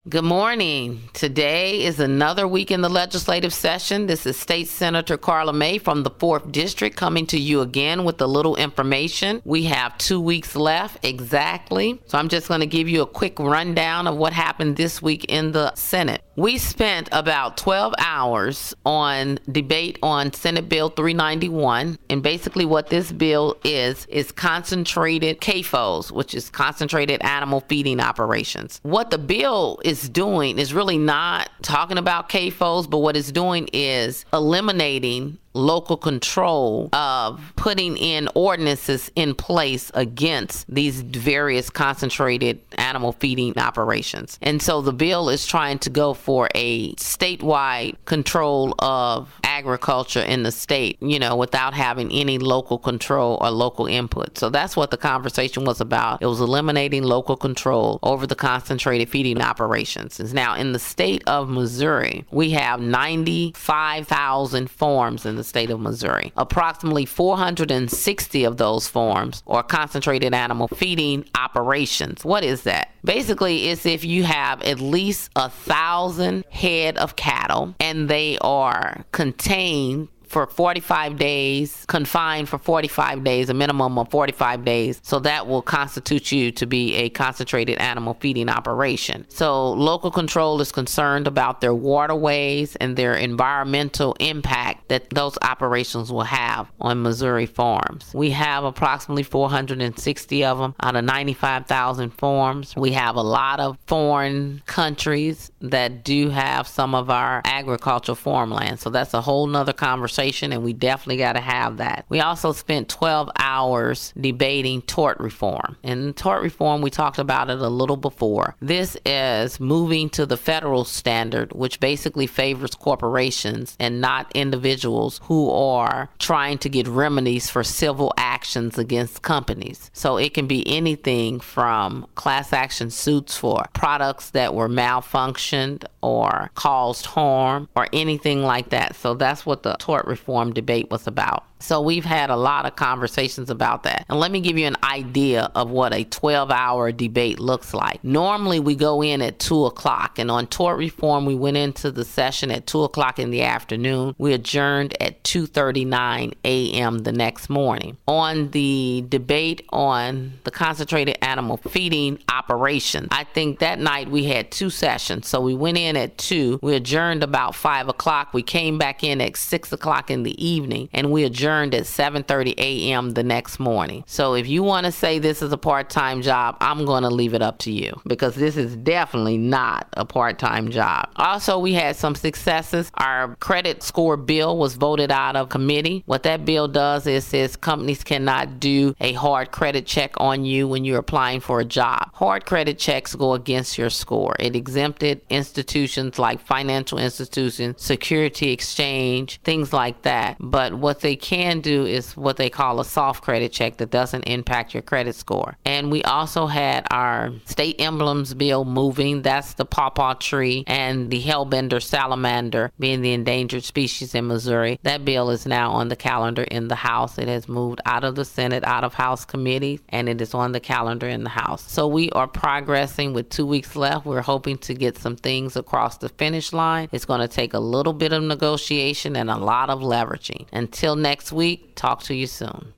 Good morning. Today is another week in the legislative session. This is State Senator Karla May from the 4th District coming to you again with a little information. We have 2 weeks left exactly. So I'm just going to give you a quick rundown of what happened this week in the Senate. We spent about 12 hours on debate on Senate Bill 391. And basically what this bill is concentrated CAFOs, which is concentrated animal feeding operations. What the bill is doing is really not talking about CAFOs, but what it's doing is eliminating local control of putting in ordinances in place against these various concentrated animal feeding operations. And so the bill is trying to go for a statewide control of agriculture in the state, without having any local control or local input. So that's what the conversation was about. It was eliminating local control over the concentrated feeding operations. And now in the state of Missouri, we have 95,000 farms in the state of Missouri. Approximately 460 of those farms are concentrated animal feeding operations. What is that? Basically, it's if you have at least 1,000 head of cattle and they are contained for 45 days, confined for 45 days, a minimum of 45 days. So that will constitute you to be a concentrated animal feeding operation. So local control is concerned about their waterways and their environmental impact that those operations will have on Missouri farms. We have approximately 460 of them out of 95,000 farms. We have a lot of foreign countries that do have some of our agricultural farmland. So that's a whole nother conversation, and we definitely got to have that. We also spent 12 hours debating tort reform. And tort reform, we talked about it a little before. This is moving to the federal standard, which basically favors corporations and not individuals who are trying to get remedies for civil actions against companies. So it can be anything from class action suits for products that were malfunctioned or caused harm or anything like that. So that's what the tort reform debate was about. So we've had a lot of conversations about that. And let me give you an idea of what a 12-hour debate looks like. Normally we go in at 2 o'clock, and on tort reform we went into the session at 2 o'clock in the afternoon. We adjourned at 2:39 a.m. the next morning. On the debate on the concentrated animal feeding operation, I think that night we had 2 sessions. So we went in at 2, we adjourned about 5 o'clock, we came back in at 6 o'clock in the evening, and we adjourned at 7:30 a.m. the next morning. So if you want to say this is a part-time job, I'm going to leave it up to you, because this is definitely not a part-time job. Also, we had some successes. Our credit score bill was voted out of committee. What that bill does is says companies cannot do a hard credit check on you when you're applying for a job. Hard credit checks go against your score. It exempted institutions like financial institutions, security exchange, things like that. But what they can do is what they call a soft credit check that doesn't impact your credit score. And we also had our state emblems bill moving. That's the pawpaw tree and the hellbender salamander, being the endangered species in Missouri. That bill is now on the calendar in the House. It has moved out of the Senate, out of House committees, and it is on the calendar in the House. So we are progressing with 2 weeks left. We're hoping to get some things across the finish line. It's going to take a little bit of negotiation and a lot of leveraging. Until next week, talk to you soon.